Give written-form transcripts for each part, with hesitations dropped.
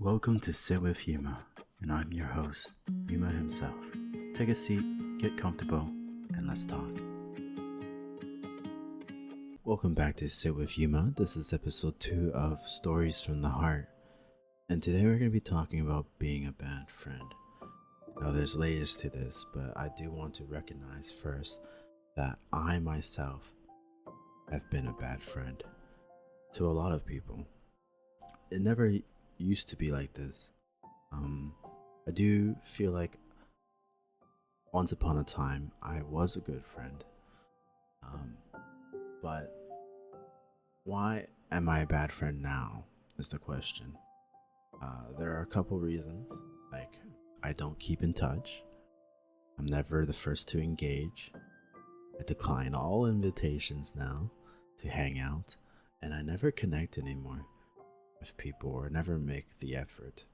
Welcome to Sit with Yuma, and I'm your host, Yuma himself. Take a seat, get comfortable, and let's talk. Welcome back to Sit with Yuma. This is episode 2 of Stories from the Heart, and today we're going to be talking about being a bad friend. Now, there's layers to this, but I do want to recognize first that I myself have been a bad friend to a lot of people. It never used to be like this. I do feel like once upon a time I was a good friend, but why am I a bad friend now is the question. There are a couple reasons, like I don't keep in touch, I'm never the first to engage, I decline all invitations now to hang out, and I never connect anymore with people or never make the effort.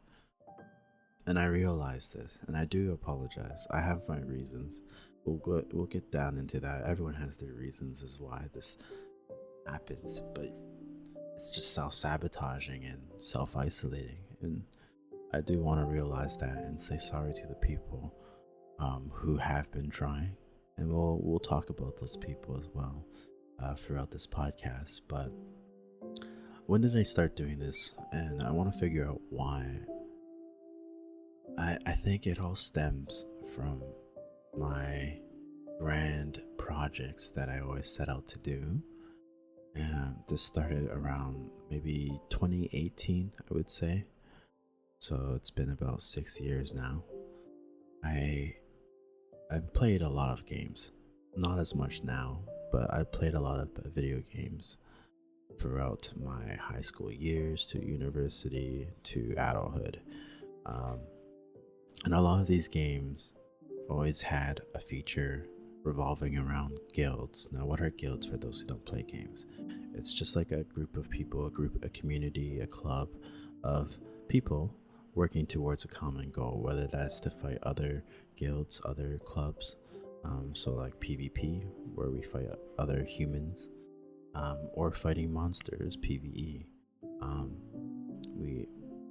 And I realize this, and I do apologize. I have my reasons. We'll get down into that. Everyone has their reasons as why this happens, but it's just self-sabotaging and self-isolating. And I do want to realize that and say sorry to the people who have been trying. And we'll talk about those people as well throughout this podcast. But when did I start doing this? And I want to figure out why. I think it all stems from my grand projects that I always set out to do. And this started around maybe 2018, I would say. So it's been about 6 years now. I played a lot of games. Not as much now, but I played a lot of video games throughout my high school years to university to adulthood. And a lot of these games always had a feature revolving around guilds. Now, what are guilds for those who don't play games? It's just like a group of people, a community, a club of people working towards a common goal, whether that's to fight other guilds, other clubs. So like PvP, where we fight other humans, or fighting monsters, PvE.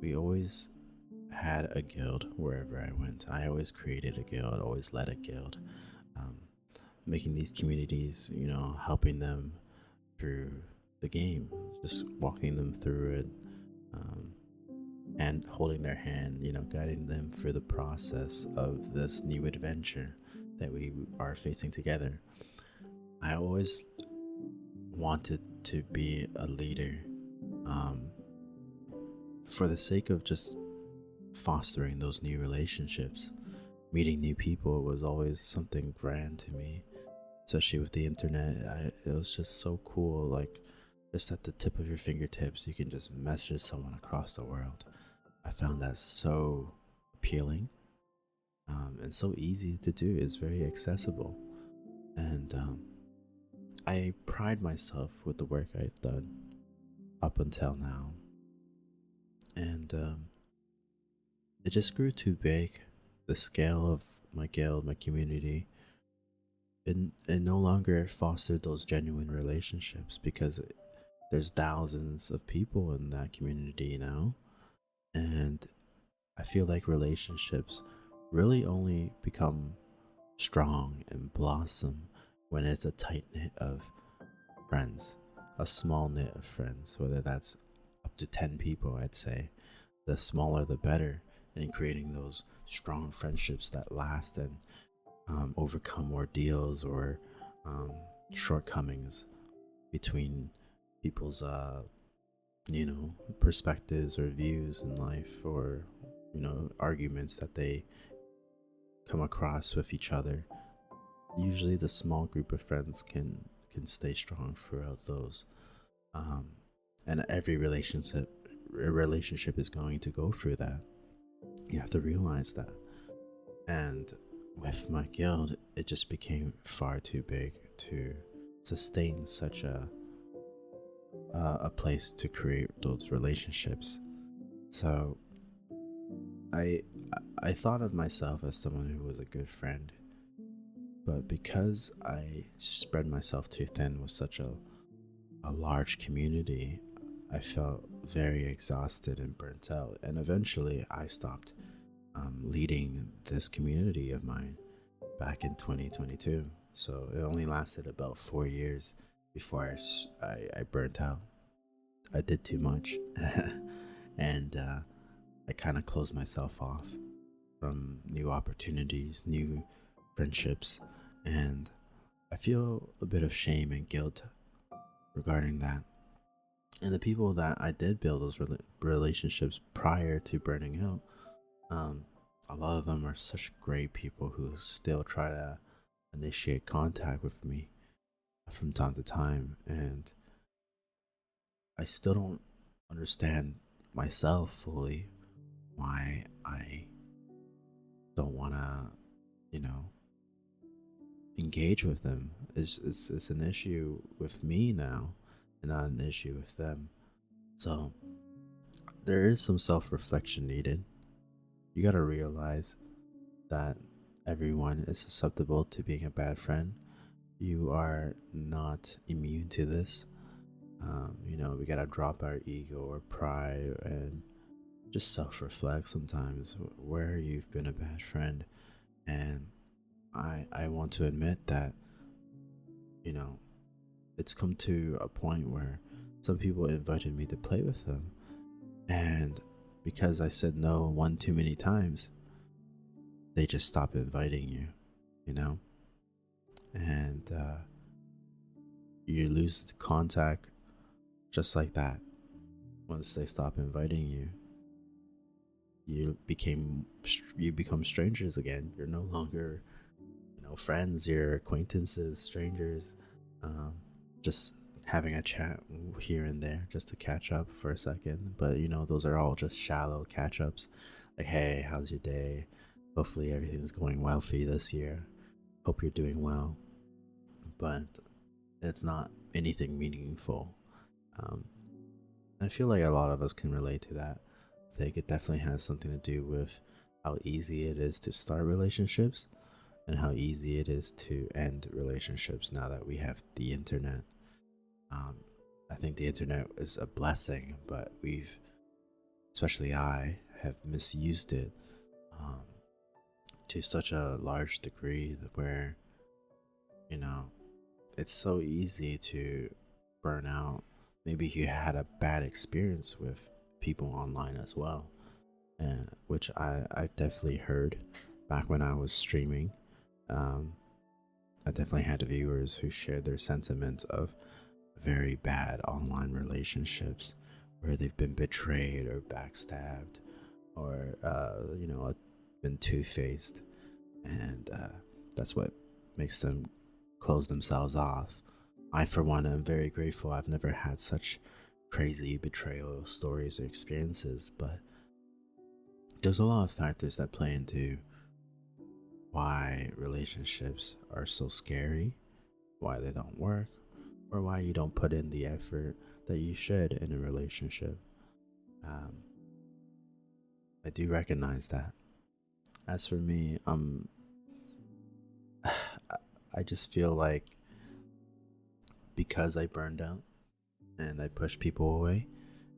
We always had a guild wherever I went. I always created a guild, always led a guild, making these communities, helping them through the game, just walking them through it, and holding their hand, guiding them through the process of this new adventure that we are facing together. I always wanted to be a leader, for the sake of just fostering those new relationships. Meeting new people was always something grand to me, especially with the internet. It was just so cool, like just at the tip of your fingertips you can just message someone across the world. I found that so appealing, and so easy to do. It's very accessible, and I pride myself with the work I've done up until now, and it just grew too big. The scale of my guild, my community, it no longer fostered those genuine relationships because there's thousands of people in that community now, and I feel like relationships really only become strong and blossom when it's a tight knit of friends, a small knit of friends, whether that's up to 10 people. I'd say the smaller the better, in creating those strong friendships that last and overcome ordeals or shortcomings between people's perspectives or views in life, or arguments that they come across with each other. Usually the small group of friends can stay strong throughout those, and every relationship is going to go through that. You have to realize that. And with my guild, it just became far too big to sustain such a place to create those relationships. So I thought of myself as someone who was a good friend, but because I spread myself too thin with such a large community, I felt very exhausted and burnt out. And eventually, I stopped leading this community of mine back in 2022. So it only lasted about 4 years before I burnt out. I did too much, and I kind of closed myself off from new opportunities, new friendships, and I feel a bit of shame and guilt regarding that. And the people that I did build those relationships prior to burning out, um, a lot of them are such great people who still try to initiate contact with me from time to time, and I still don't understand myself fully why I don't want to, you know, engage with them. It's an issue with me now and not an issue with them. So there is some self reflection needed. You got to realize that everyone is susceptible to being a bad friend. You are not immune to this. We gotta drop our ego or pride and just self reflect sometimes where you've been a bad friend. And I want to admit that, you know, it's come to a point where some people invited me to play with them. And because I said no one too many times, they just stop inviting you, you know? And you lose the contact just like that. Once they stop inviting you, you become strangers again. You're no longer, friends. You're acquaintances, strangers. Just having a chat here and there just to catch up for a second. But those are all just shallow catch ups. Like, hey, how's your day? Hopefully everything's going well for you this year. Hope you're doing well. But it's not anything meaningful. I feel like a lot of us can relate to that. I think it definitely has something to do with how easy it is to start relationships and how easy it is to end relationships now that we have the internet. I think the internet is a blessing, but especially I, have misused it to such a large degree where, it's so easy to burn out. Maybe you had a bad experience with people online as well, which I've definitely heard back when I was streaming. I definitely had viewers who shared their sentiments of very bad online relationships where they've been betrayed or backstabbed or, been two-faced. And that's what makes them close themselves off. I, for one, am very grateful. I've never had such crazy betrayal stories or experiences, but there's a lot of factors that play into why relationships are so scary, why they don't work, or why you don't put in the effort that you should in a relationship. I do recognize that. As for me, I just feel like because I burned out and I push people away,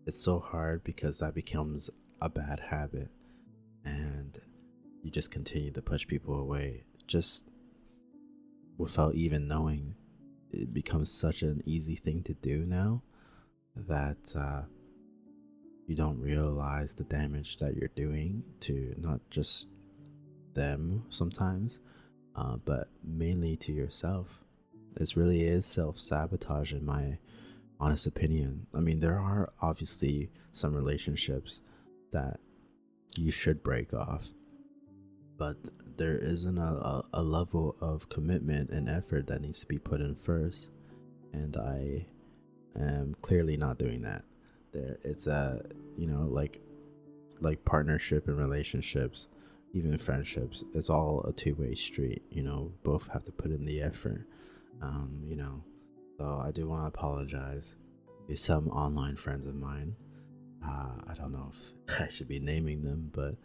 it's so hard because that becomes a bad habit and you just continue to push people away just without even knowing. It becomes such an easy thing to do now that you don't realize the damage that you're doing to not just them sometimes, but mainly to yourself. This really is self-sabotage in my honest opinion. I mean, there are obviously some relationships that you should break off, but there isn't a level of commitment and effort that needs to be put in first, and I am clearly not doing that. It's a like partnership and relationships, even friendships, it's all a two-way street. Both have to put in the effort. So I do want to apologize to some online friends of mine. I don't know if I should be naming them, but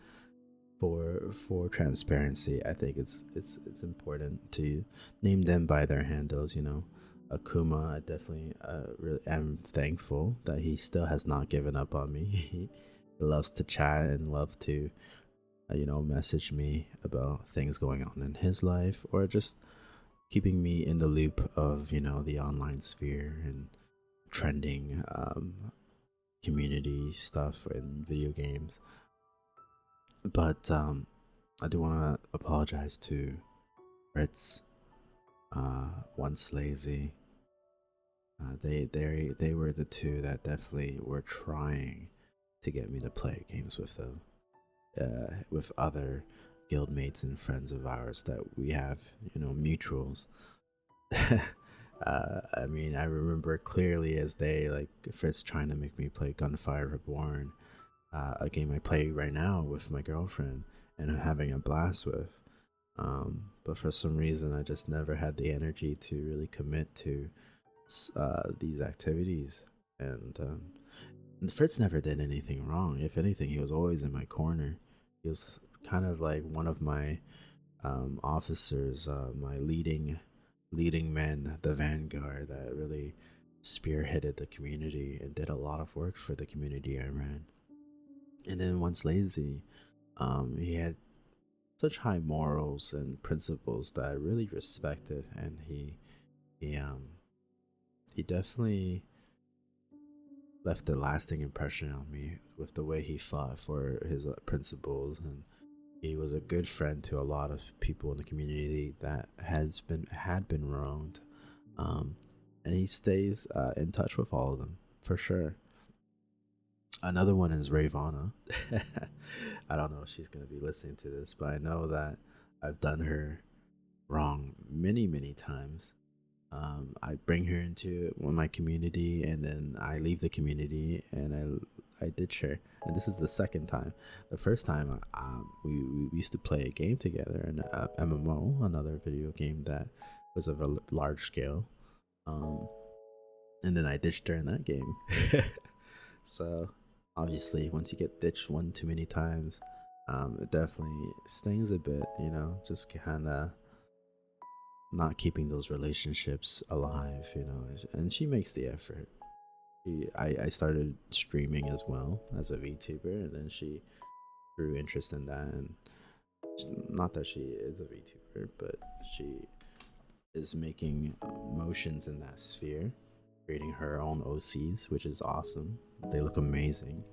for transparency, I think it's important to name them by their handles. Akuma, I definitely really am thankful that he still has not given up on me. He loves to chat and love to, message me about things going on in his life, or just keeping me in the loop of, the online sphere and trending community stuff in video games. But I do want to apologize to Fritz, Once Lazy. They were the two that definitely were trying to get me to play games with them, with other guildmates and friends of ours that we have, mutuals. I mean, I remember clearly as day, like Fritz trying to make me play Gunfire Reborn, a game I play right now with my girlfriend, and I'm having a blast with. But for some reason, I just never had the energy to really commit to these activities. And Fritz never did anything wrong. If anything, he was always in my corner. He was kind of like one of my officers, my leading men, the vanguard that really spearheaded the community and did a lot of work for the community I ran. And then once lazy, he had such high morals and principles that I really respected, and he definitely left a lasting impression on me with the way he fought for his principles, and he was a good friend to a lot of people in the community that had been wronged, and he stays in touch with all of them for sure. Another one is Ravana. I don't know if she's gonna be listening to this, but I know that I've done her wrong many times. I bring her into my community, and then I leave the community, and I ditch her. And this is the second time. The first time, we used to play a game together, an MMO, another video game that was of a large scale. And then I ditched her in that game. So obviously, once you get ditched one too many times, it definitely stings a bit. Just kind of not keeping those relationships alive, and she makes the effort. I started streaming as well as a VTuber, and then she grew interest in that, and not that she is a VTuber, but she is making motions in that sphere, creating her own OCs, which is awesome. They look amazing,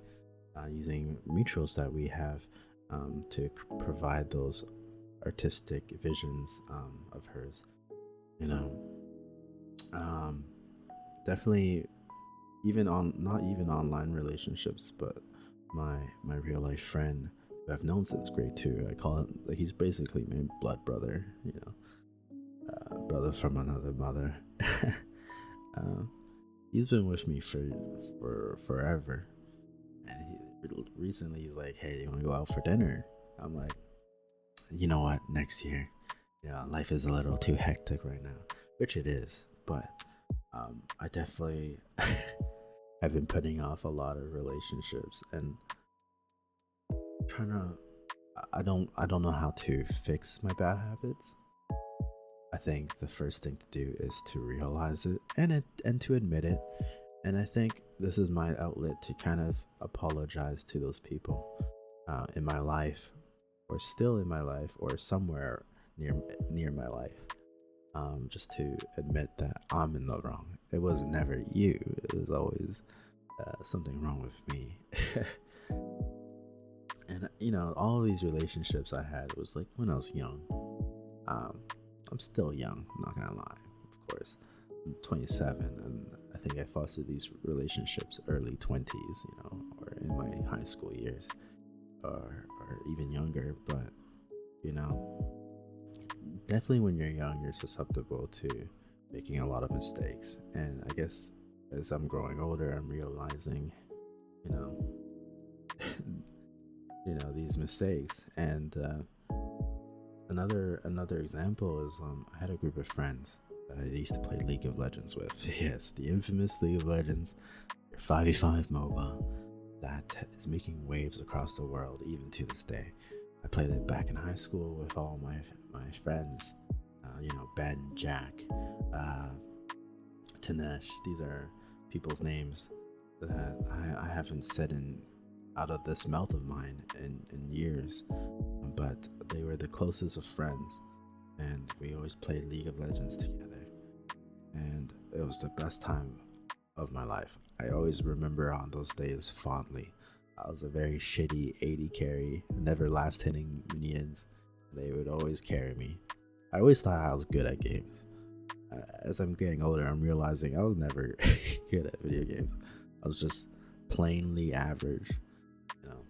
using mutuals that we have to provide those artistic visions of hers. Definitely, even on not even online relationships, but my real life friend who I've known since grade 2. I call him, like, he's basically my blood brother. Brother from another mother. He's been with me for forever, and recently he's like, "Hey, you want to go out for dinner?" I'm like, "You know what? Next year." Life is a little too hectic right now, which it is, but I definitely have been putting off a lot of relationships, and trying to I don't know how to fix my bad habits. I think the first thing to do is to realize it and to admit it. And I think this is my outlet to kind of apologize to those people in my life, or still in my life, or somewhere near my life. Just to admit that I'm in the wrong. It was never you. It was always something wrong with me. And all of these relationships I had was like when I was young. I'm still young, I'm not gonna lie, of course. I'm 27, and I think I fostered these relationships early 20s, or in my high school years, or even younger. But definitely when you're young, you're susceptible to making a lot of mistakes. And I guess as I'm growing older, I'm realizing, these mistakes. And another example is I had a group of friends that I used to play League of Legends with. Yes, the infamous League of Legends, your 5v5 MOBA that is making waves across the world even to this day. I played it back in high school with all my friends, Ben, Jack, Tanesh. These are people's names that I haven't said in out of this mouth of mine in years, but they were the closest of friends, and we always played League of Legends together, and it was the best time of my life. I always remember on those days fondly. I was a very shitty 80 carry, never last hitting minions. They would always carry me. I always thought I was good at games. As I'm getting older, I'm realizing I was never good at video games. I was just plainly average. You know,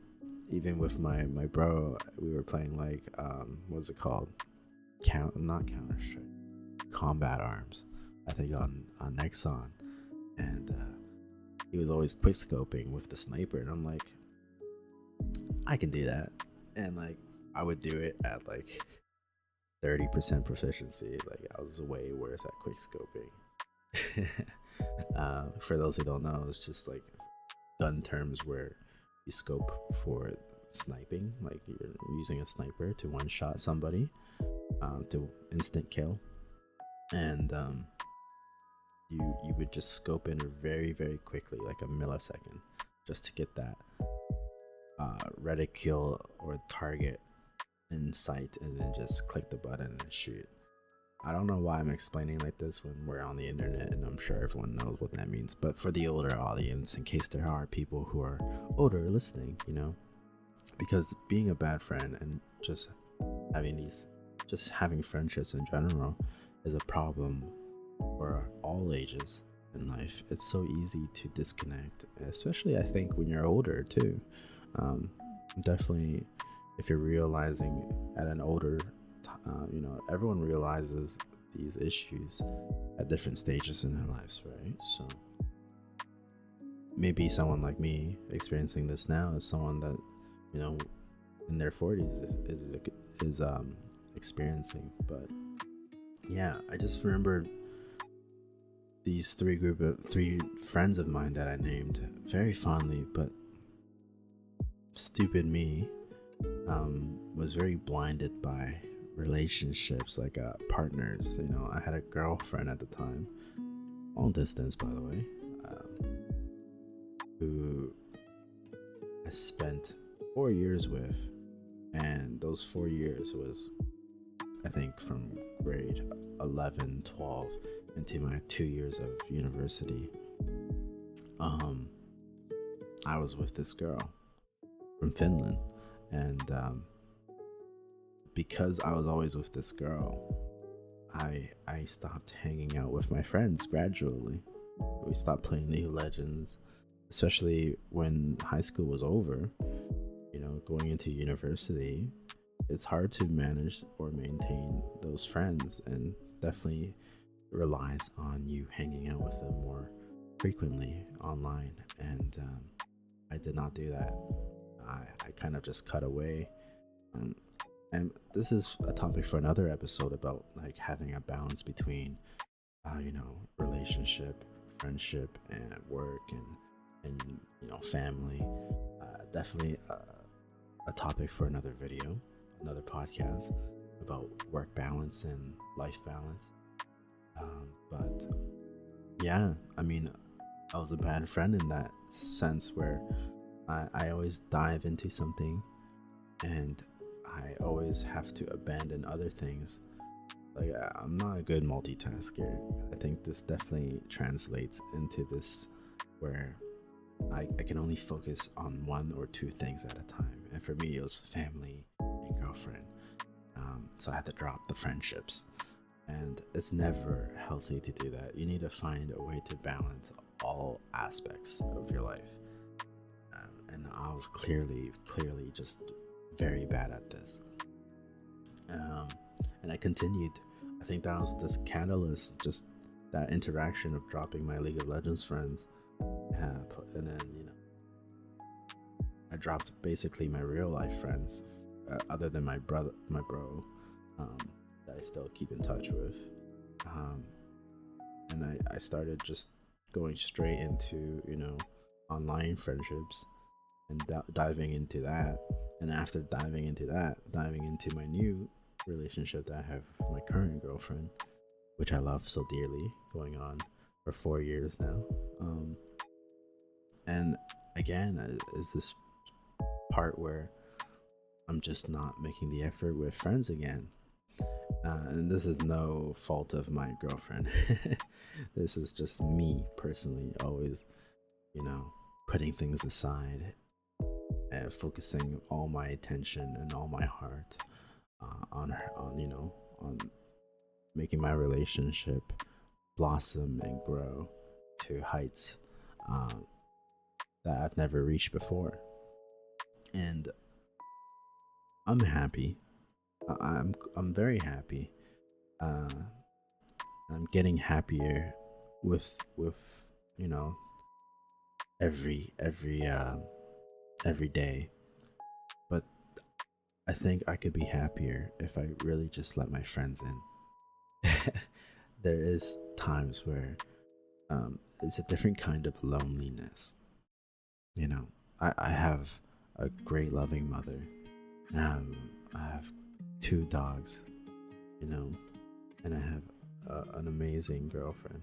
even with my bro, we were playing like what's it called? Not Counter Strike, Combat Arms. I think on Nexon, and he was always quick scoping with the sniper, and I'm like, I can do that, and like I would do it at like 30% proficiency. Like I was way worse at quick scoping. For those who don't know, it's just like gun terms where you scope for sniping, like you're using a sniper to one shot somebody, to instant kill, and you would just scope in very very quickly, like a millisecond, just to get that reticule or target in sight, and then just click the button and shoot. I don't know why I'm explaining like this when we're on the internet, and I'm sure everyone knows what that means, but for the older audience, in case there are people who are older listening, you know, because being a bad friend and just having friendships in general is a problem for all ages in life. It's so easy to disconnect, especially I think when you're older too. Definitely if you're realizing at an older you know, everyone realizes these issues at different stages in their lives, right? So maybe someone like me experiencing this now is someone that, you know, in their 40s is experiencing. But yeah, I just remember these three friends of mine that I named very fondly, but stupid me was very blinded by relationships, like partners. You know, I had a girlfriend at the time, long distance by the way, who I spent 4 years with, and those 4 years was, I think, from grade 11, 12 into my 2 years of university. I was with this girl from Finland, and because I was always with this girl, I stopped hanging out with my friends gradually. We stopped playing League of Legends, especially when high school was over. You know, going into university, it's hard to manage or maintain those friends, and definitely relies on you hanging out with them more frequently online. And I did not do that. I kind of just cut away. And this is a topic for another episode about like having a balance between you know, relationship, friendship, and work, and you know, family. Definitely a topic for another video, another podcast about work balance and life balance. But yeah, I mean, I was a bad friend in that sense, where I always dive into something and I always have to abandon other things. Like, I'm not a good multitasker. I think this definitely translates into this, where I can only focus on one or two things at a time. And for me, it was family and girlfriend. So I had to drop the friendships. And it's never healthy to do that. You need to find a way to balance all aspects of your life. And I was clearly just very bad at this. And I continued. I think that was this catalyst, just that interaction of dropping my League of Legends friends. And then, you know, I dropped basically my real life friends, other than my bro, that I still keep in touch with. And I started just going straight into, you know, online friendships, and diving into that. And after diving into my new relationship that I have with my current girlfriend, which I love so dearly, going on for 4 years now. And again, is this part where I'm just not making the effort with friends again. And this is no fault of my girlfriend. This is just me personally, always, putting things aside and focusing all my attention and all my heart on her, on making my relationship blossom and grow to heights that I've never reached before. And I'm happy. I'm very happy. I'm getting happier with every day. But I think I could be happier if I really just let my friends in. There is times where it's a different kind of loneliness. I have a great loving mother. I have 2 dogs, and I have an amazing girlfriend.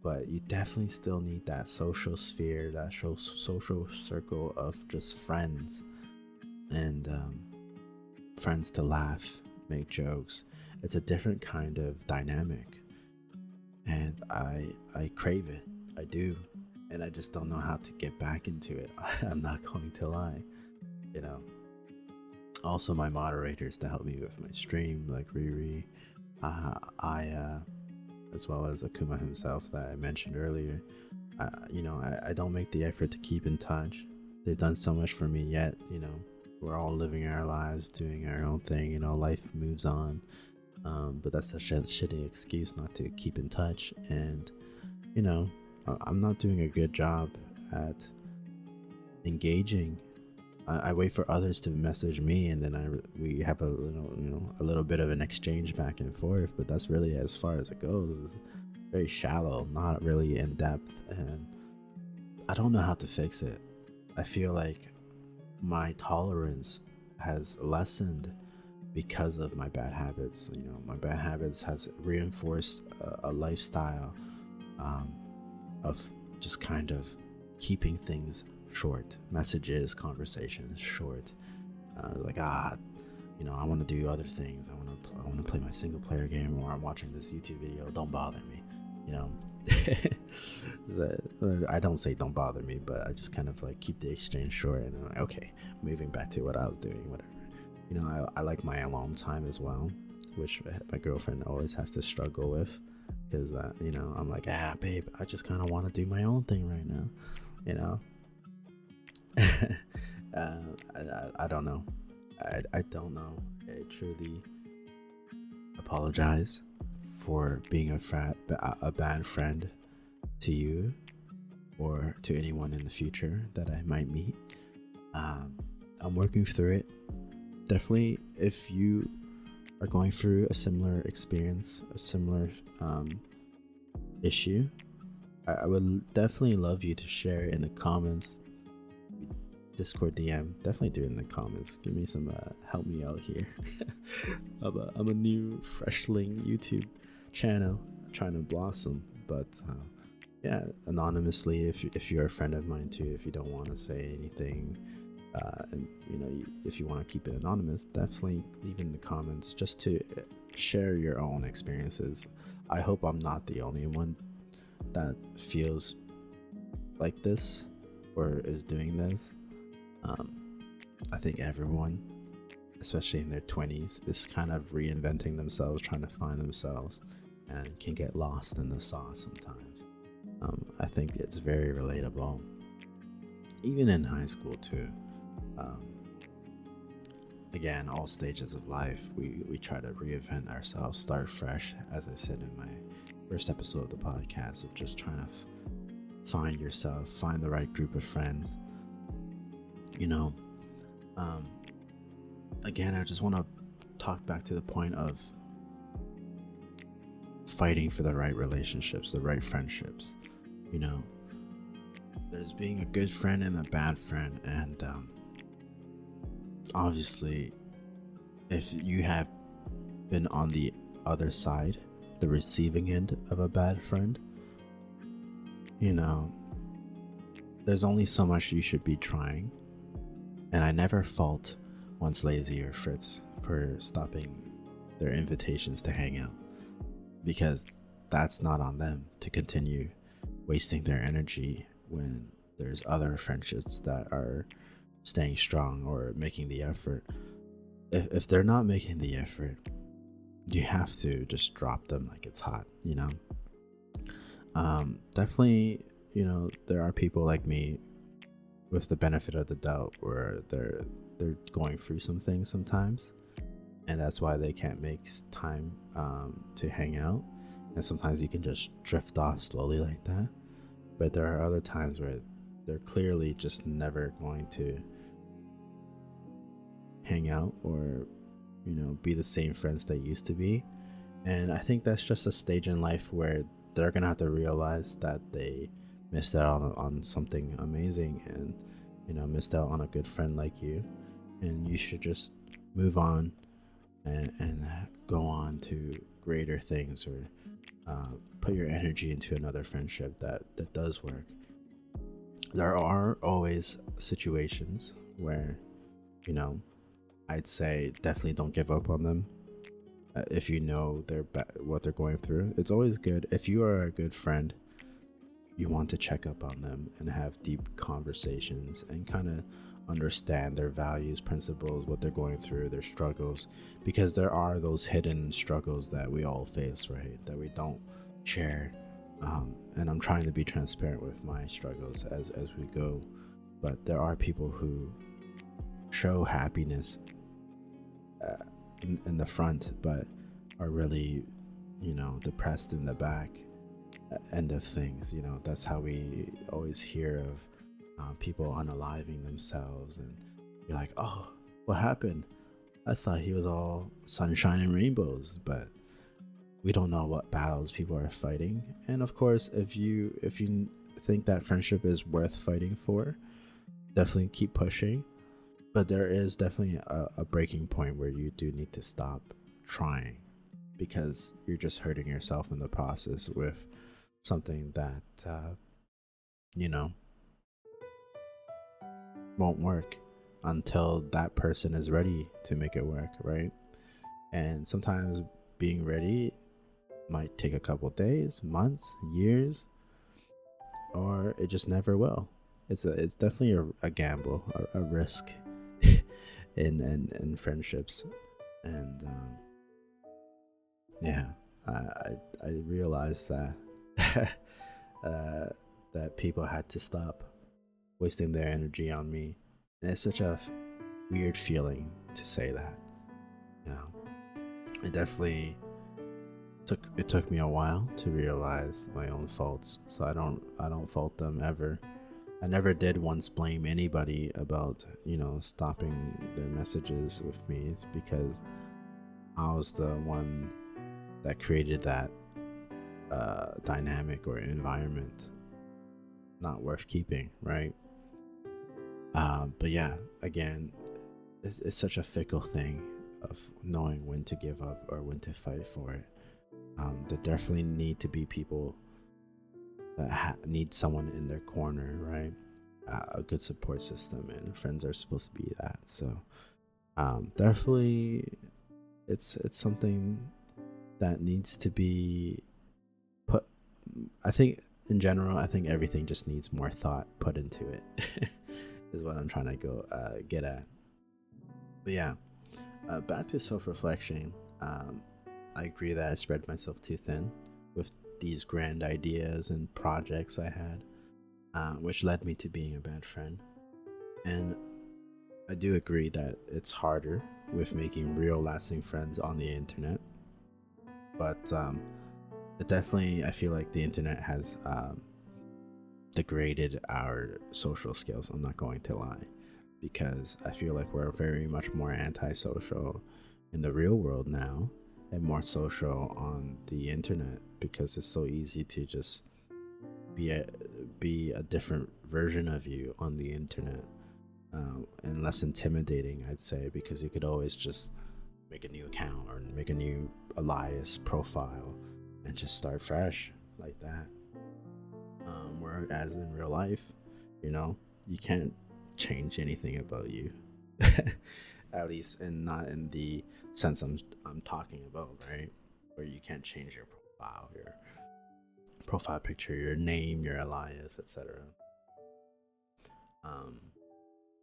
But you definitely still need that social sphere, that social circle of just friends, and friends to laugh, make jokes. It's a different kind of dynamic, and I crave it. I do, and I just don't know how to get back into it. I'm not going to lie, Also, my moderators to help me with my stream, like Riri, Aya, as well as Akuma himself that I mentioned earlier. I don't make the effort to keep in touch. They've done so much for me yet, we're all living our lives, doing our own thing, life moves on. But that's a shitty excuse not to keep in touch. And, I'm not doing a good job at engaging. I wait for others to message me, and then we have a little bit of an exchange back and forth. But that's really as far as it goes. It's very shallow, not really in depth, and I don't know how to fix it. I feel like my tolerance has lessened because of my bad habits. My bad habits has reinforced a lifestyle of just kind of keeping things short, messages, conversations short. I want to do other things. I want to play my single player game, or I'm watching this YouTube video. Don't bother me, I don't say don't bother me, but I just kind of like keep the exchange short, and I'm like, okay, moving back to what I was doing, whatever. I like my alone time as well, which my girlfriend always has to struggle with, because I'm like, babe, I just kind of want to do my own thing right now. I don't know. I don't know. I truly apologize for being a bad friend to you or to anyone in the future that I might meet. I'm working through it. Definitely, if you are going through a similar experience, a similar issue, I would definitely love you to share in the comments. Discord DM, definitely do it in the comments. Give me some help me out here. I'm a new freshling YouTube channel trying to blossom, but yeah, anonymously, if you're a friend of mine too, if you don't want to say anything, and if you want to keep it anonymous, definitely leave in the comments just to share your own experiences. I hope I'm not the only one that feels like this or is doing this. I think everyone, especially in their 20s, is kind of reinventing themselves, trying to find themselves, and can get lost in the sauce sometimes. I think it's very relatable, even in high school too. Again, all stages of life, we try to reinvent ourselves, start fresh, as I said in my first episode of the podcast, of just trying to find yourself, find the right group of friends. Again, I just want to talk back to the point of fighting for the right relationships, the right friendships. There's being a good friend and a bad friend, and obviously, if you have been on the other side, the receiving end of a bad friend, you know, there's only so much you should be trying, and I never fault one's lazy or Fritz for stopping their invitations to hang out, because that's not on them to continue wasting their energy when there's other friendships that are staying strong or making the effort. If they're not making the effort, you have to just drop them like it's hot, you know. Definitely, you know, there are people like me with the benefit of the doubt where they're going through some things sometimes, and that's why they can't make time to hang out, and sometimes you can just drift off slowly like that. But there are other times where they're clearly just never going to hang out or, you know, be the same friends they used to be. And I think that's just a stage in life where they're gonna have to realize that they missed out on something amazing, and, you know, missed out on a good friend like you, and you should just move on and go on to greater things, or put your energy into another friendship that does work. There are always situations where, you know, I'd say definitely don't give up on them. If you know what they're going through, it's always good. If you are a good friend, you want to check up on them and have deep conversations and kind of understand their values, principles, what they're going through, their struggles, because there are those hidden struggles that we all face, right, that we don't share. And I'm trying to be transparent with my struggles as we go, but there are people who show happiness in the front, but are really, you know, depressed in the back end of things. You know, that's how we always hear of people unaliving themselves, and you're like, oh, what happened? I thought he was all sunshine and rainbows. But we don't know what battles people are fighting. And of course, if you think that friendship is worth fighting for, definitely keep pushing. But there is definitely a breaking point where you do need to stop trying, because you're just hurting yourself in the process with something that you know, won't work until that person is ready to make it work, right? And sometimes being ready might take a couple days, months, years, or it just never will. It's definitely a gamble, a risk in friendships. And yeah, I realized that that people had to stop wasting their energy on me, and it's such a weird feeling to say that. You know, it definitely took me a while to realize my own faults, so I don't fault them ever. I never did once blame anybody about, you know, stopping their messages with me. It's because I was the one that created that dynamic or environment not worth keeping, right? But yeah, again, it's such a fickle thing of knowing when to give up or when to fight for it. There definitely need to be people that need someone in their corner, right? A good support system, and friends are supposed to be that. So definitely it's something that needs to be put. I think in general, I think everything just needs more thought put into it is what I'm trying to get at. But yeah, back to self-reflection. I agree that I spread myself too thin with these grand ideas and projects I had, which led me to being a bad friend. And I do agree that it's harder with making real lasting friends on the internet. But it definitely, I feel like the internet has degraded our social skills. I'm not going to lie, because I feel like we're very much more antisocial in the real world now, and more social on the internet, because it's so easy to just be a different version of you on the internet, and less intimidating, I'd say, because you could always just make a new account or make a new alias profile and just start fresh like that. or as in real life, you know, you can't change anything about you. At least, and not in the sense I'm talking about, right? Where you can't change your profile picture, your name, your alias, etc. Um,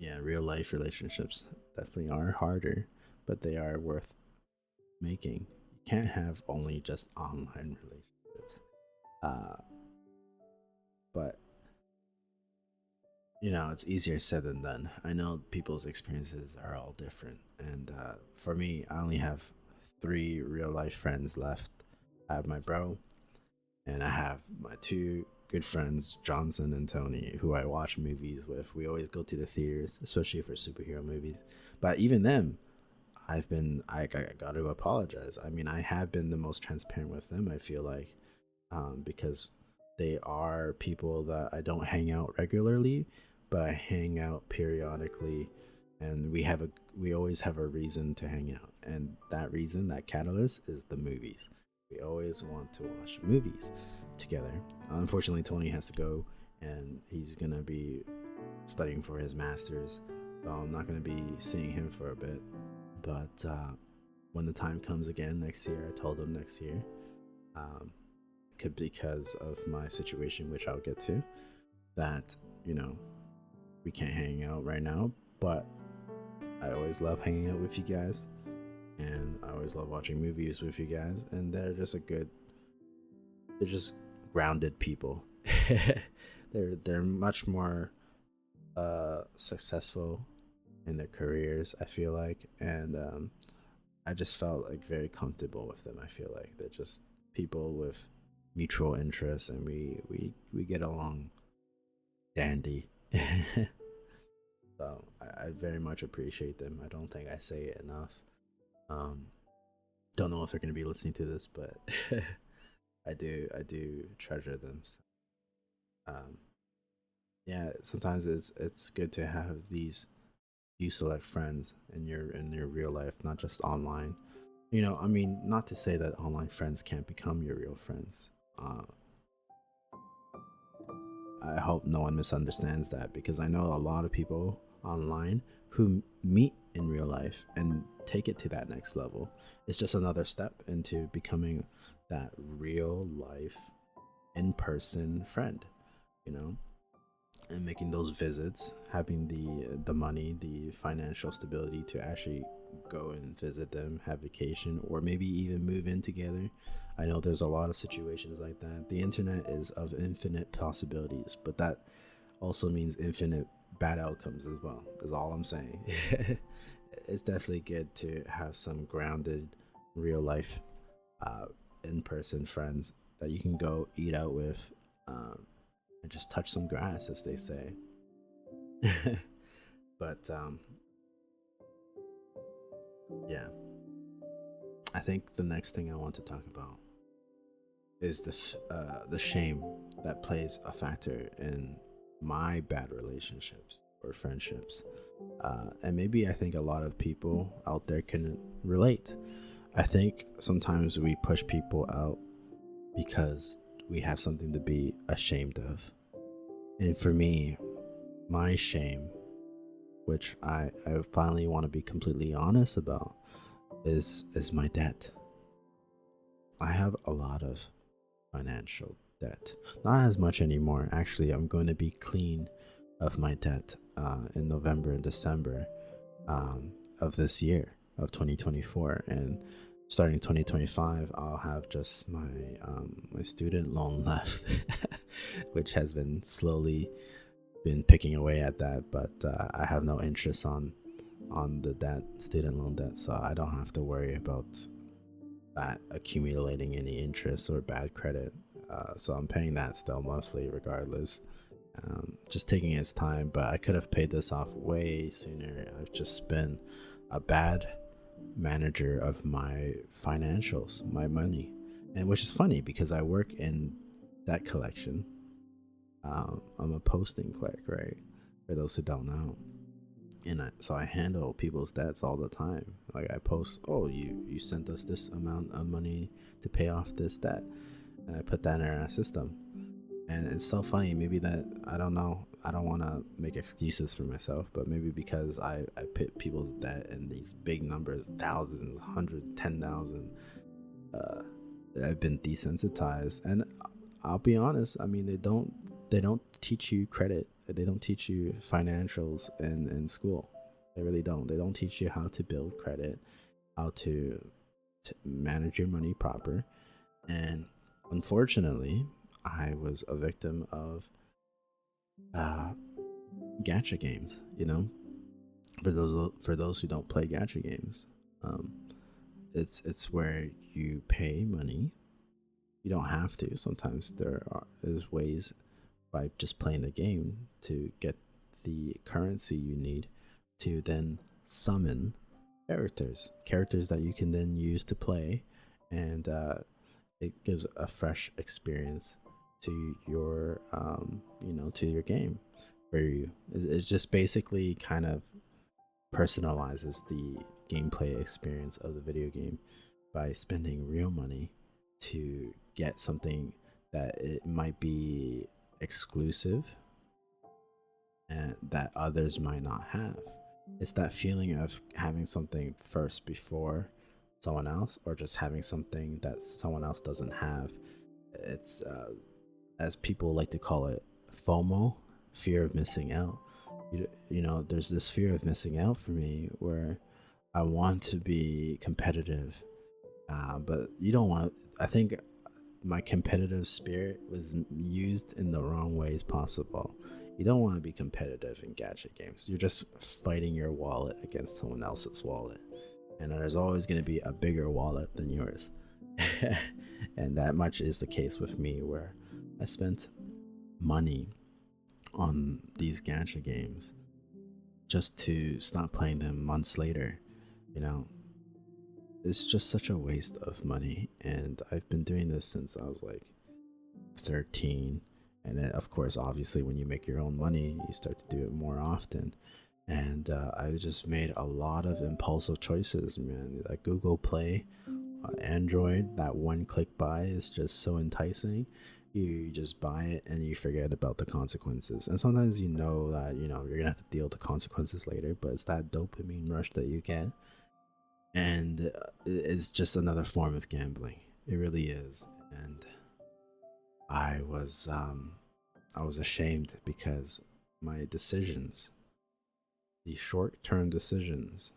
yeah, real life relationships definitely are harder, but they are worth making. You can't have only just online relationships. Uh, but it's easier said than done. I know people's experiences are all different, and for me, I only have three real life friends left. I have my bro, and I have my two good friends, Johnson and Tony, who I watch movies with. We always go to the theaters, especially for superhero movies. But even them, I got to apologize. I mean, I have been the most transparent with them, I feel like, because they are people that I don't hang out regularly, but I hang out periodically, and we always have a reason to hang out, and that reason, that catalyst, is the movies. We always want to watch movies together. Unfortunately, Tony has to go, and he's gonna be studying for his master's, so I'm not gonna be seeing him for a bit. But when the time comes again next year, I told him next year, because of my situation, which I'll get to, that we can't hang out right now, but I always love hanging out with you guys, and I always love watching movies with you guys, and they're just grounded people. they're much more successful in their careers, I feel like, and I just felt like very comfortable with them. I feel like they're just people with mutual interests, and we get along dandy. So I very much appreciate them. I don't think I say it enough. Don't know if they're going to be listening to this, but I do treasure them. So, yeah, sometimes it's good to have these few select friends in your real life, not just online. I mean, not to say that online friends can't become your real friends. I hope no one misunderstands that, because I know a lot of people online who meet in real life and take it to that next level. It's just another step into becoming that real life in-person friend, and making those visits, having the money, the financial stability to actually go and visit them, have vacation, or maybe even move in together. I know there's a lot of situations like that. The internet is of infinite possibilities, but that also means infinite bad outcomes as well, is all I'm saying. It's definitely good to have some grounded real life in-person friends that you can go eat out with, and just touch some grass, as they say. But yeah, I think the next thing I want to talk about is the shame that plays a factor in my bad relationships or friendships, and maybe I think a lot of people out there can relate. I think sometimes we push people out because we have something to be ashamed of. And for me, my shame, which I finally want to be completely honest about, is my debt. I have a lot of financial debt. Not as much anymore. Actually, I'm going to be clean of my debt in November and December of this year, of 2024. And starting 2025, I'll have just my student loan left, which has been slowly been picking away at that. But I have no interest on the student loan debt, so I don't have to worry about that accumulating any interest or bad credit. So I'm paying that still monthly regardless. Just taking its time, but I could have paid this off way sooner. I've just been a bad manager of my financials, my money, and which is funny because I work in debt collection. I'm a posting clerk, right? For those who don't know, and so I handle people's debts all the time. Like I post, oh, you sent us this amount of money to pay off this debt, and I put that in our system. And it's so funny, maybe that, I don't know, I don't want to make excuses for myself, but maybe because I put people's debt in these big numbers, thousands, 110,000, I've been desensitized. And I'll be honest, I mean, they don't teach you credit, they don't teach you financials in school. They really don't. They don't teach you how to build credit, how to manage your money proper. And unfortunately, I was a victim of uh, gacha games. For those who don't play gacha games, um, it's where you pay money. You don't have to. Sometimes there's ways by just playing the game to get the currency you need to then summon characters that you can then use to play, and it gives a fresh experience to your to your game, where it just basically kind of personalizes the gameplay experience of the video game by spending real money to get something that it might be exclusive and that others might not have. It's that feeling of having something first before someone else, or just having something that someone else doesn't have. It's as people like to call it, FOMO, fear of missing out. There's this fear of missing out for me, where I want to be competitive, but you don't want to. I think my competitive spirit was used in the wrong ways possible. You don't want to be competitive in gadget games. You're just fighting your wallet against someone else's wallet, and there's always going to be a bigger wallet than yours. And that much is the case with me, where I spent money on these gacha games just to stop playing them months later. You know, it's just such a waste of money, and I've been doing this since I was like 13. And then, of course, obviously, when you make your own money, you start to do it more often. And I just made a lot of impulsive choices, man. Like Google Play, Android, that one-click buy is just so enticing. You just buy it and you forget about the consequences. And sometimes you know that you're gonna have to deal with the consequences later, but it's that dopamine rush that you get, and it's just another form of gambling. It really is. And I was ashamed, because my decisions, the short-term decisions,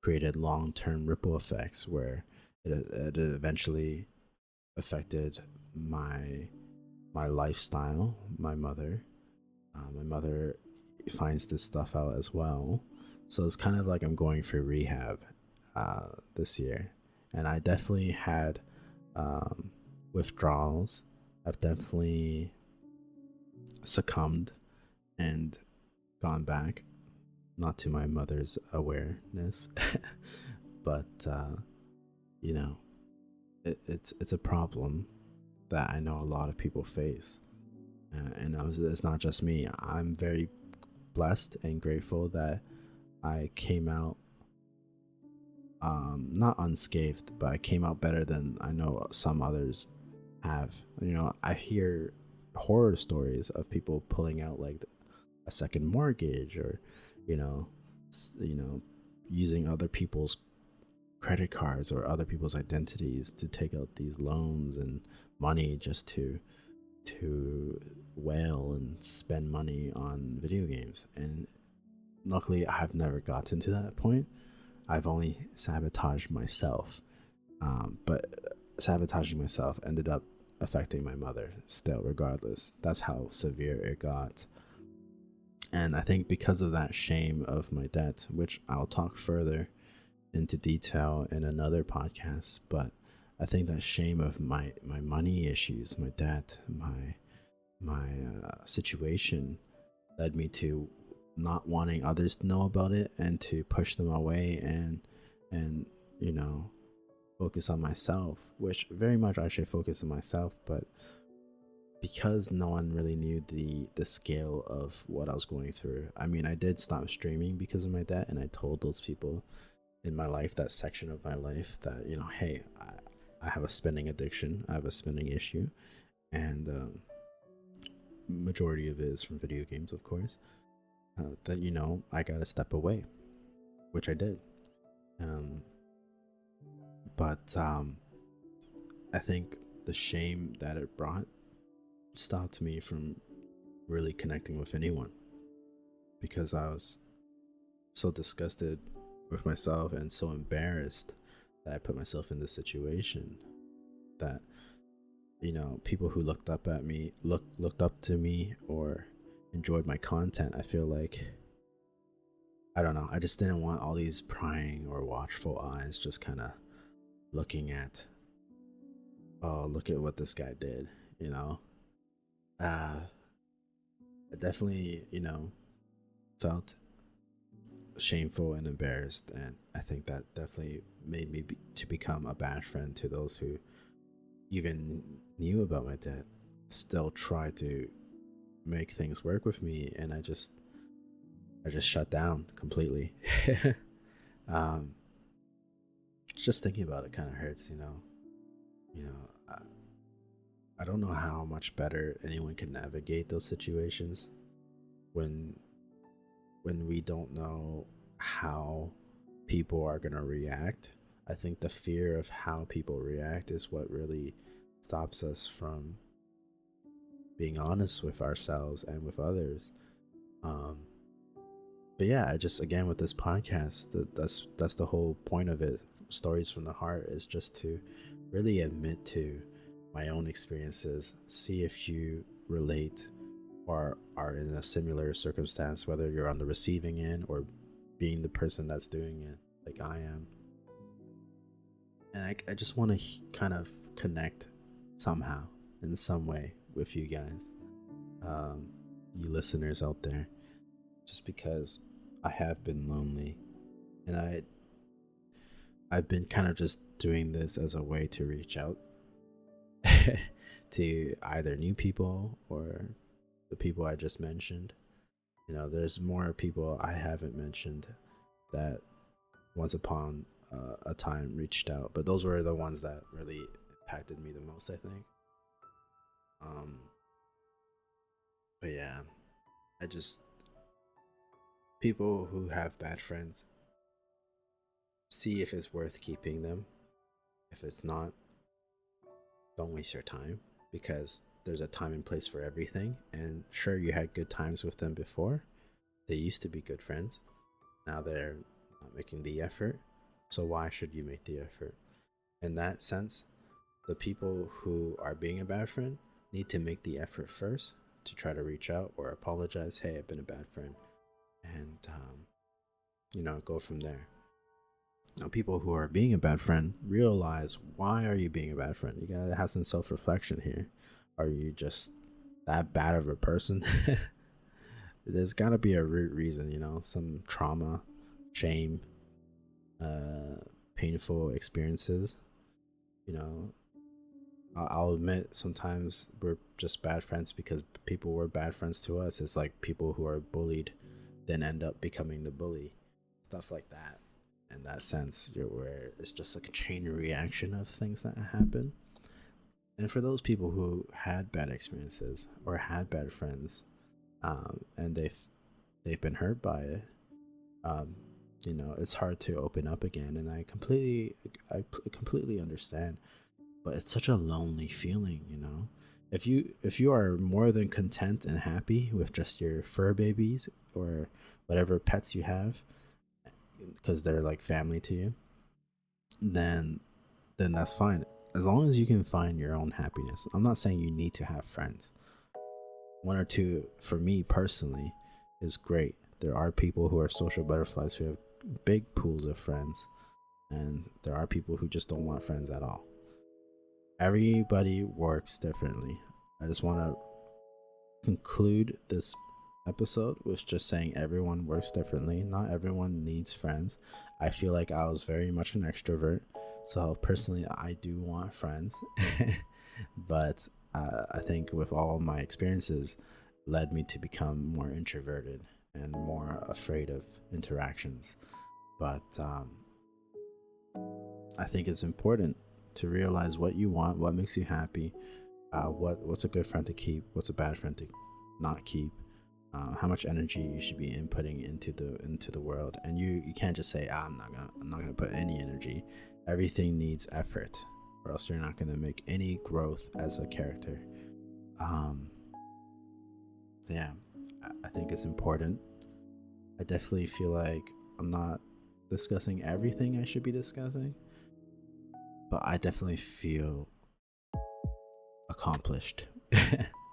created long-term ripple effects, where it eventually affected my lifestyle. My mother finds this stuff out as well, so it's kind of like I'm going for rehab this year. And I definitely had withdrawals. I've definitely succumbed and gone back, not to my mother's awareness, but it's a problem that I know a lot of people face, and it's not just me. I'm very blessed and grateful that I came out not unscathed, but I came out better than I know some others have. I hear horror stories of people pulling out like a second mortgage, or you know using other people's credit cards or other people's identities to take out these loans and money, just to wail and spend money on video games. And luckily, I've never gotten to that point. I've only sabotaged myself, but sabotaging myself ended up affecting my mother still, regardless. That's how severe it got. And I think because of that shame of my debt, which I'll talk further into detail in another podcast, but I think that shame of my money issues, my debt, my situation, led me to not wanting others to know about it, and to push them away, and focus on myself, which very much I should focus on myself. But because no one really knew the scale of what I was going through, I mean, I did stop streaming because of my debt, and I told those people in my life, that section of my life, that hey, I have a spending addiction, I have a spending issue, and majority of it is from video games, of course. That I gotta step away, which I did. Um, but I think the shame that it brought stopped me from really connecting with anyone, because I was so disgusted with myself and so embarrassed that I put myself in this situation, that people who looked up to me or enjoyed my content, I feel like, I don't know, I just didn't want all these prying or watchful eyes just kind of looking at, oh, look at what this guy did, I definitely felt shameful and embarrassed, and I think that definitely made me to become a bad friend to those who even knew about my debt, still try to make things work with me, and I just shut down completely. um just thinking about it kind of hurts, I don't know how much better anyone can navigate those situations when we don't know how people are going to react. I think the fear of how people react is what really stops us from being honest with ourselves and with others. But yeah, I just, again, with this podcast, that's the whole point of it. Stories from the Heart is just to really admit to my own experiences, see if you relate or are in a similar circumstance, whether you're on the receiving end or being the person that's doing it, like I am. And I just want to kind of connect somehow, in some way, with you guys, you listeners out there, just because I have been lonely, and I've been kind of just doing this as a way to reach out to either new people or the people I just mentioned. There's more people I haven't mentioned that once upon a time reached out, but those were the ones that really impacted me the most, I think. But yeah, I just, people who have bad friends, see if it's worth keeping them. If it's not, don't waste your time, because there's a time and place for everything. And sure, you had good times with them before. They used to be good friends. Now they're not making the effort. So why should you make the effort? In that sense, the people who are being a bad friend need to make the effort first to try to reach out or apologize. Hey, I've been a bad friend. And, go from there. Now, people who are being a bad friend, realize, why are you being a bad friend? You gotta have some self-reflection here. Are you just that bad of a person? There's gotta be a root reason, some trauma, shame, painful experiences. I'll admit, sometimes we're just bad friends because people were bad friends to us. It's like people who are bullied then end up becoming the bully, stuff like that. In that sense, where it's just like a chain reaction of things that happen. And for those people who had bad experiences or had bad friends, and they've been hurt by it, it's hard to open up again. And I completely understand, but it's such a lonely feeling. If you are more than content and happy with just your fur babies or whatever pets you have, because they're like family to you, then that's fine, as long as you can find your own happiness. I'm not saying you need to have friends. One or two, for me personally, is great. There are people who are social butterflies who have big pools of friends, and there are people who just don't want friends at all. Everybody works differently. I just want to conclude this episode with just saying everyone works differently. Not everyone needs friends. I feel like I was very much an extrovert, so personally I do want friends. But I think with all my experiences led me to become more introverted and more afraid of interactions. But I think it's important to realize what you want, what makes you happy, what's a good friend to keep, what's a bad friend not keep, how much energy you should be inputting into the world. And you can't just say, I'm not gonna put any energy. Everything needs effort, or else you're not gonna make any growth as a character. Yeah, I think it's important. I definitely feel like I'm not discussing everything I should be discussing, but I definitely feel accomplished.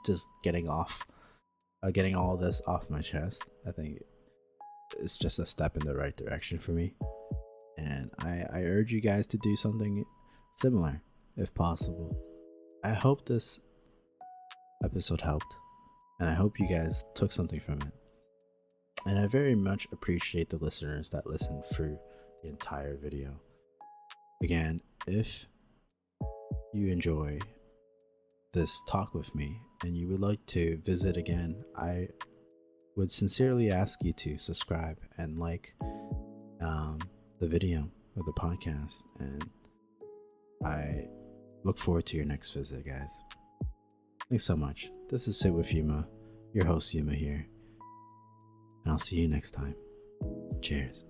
Just getting all this off my chest. I think it's just a step in the right direction for me, and I urge you guys to do something similar if possible. I hope this episode helped, and I hope you guys took something from it. And I very much appreciate the listeners that listened through the entire video. Again, if you enjoy this talk with me and you would like to visit again, I would sincerely ask you to subscribe and like the video or the podcast. And I look forward to your next visit, guys. Thanks so much. This is SitWithYuuma, your host Yuma here. And I'll see you next time. Cheers.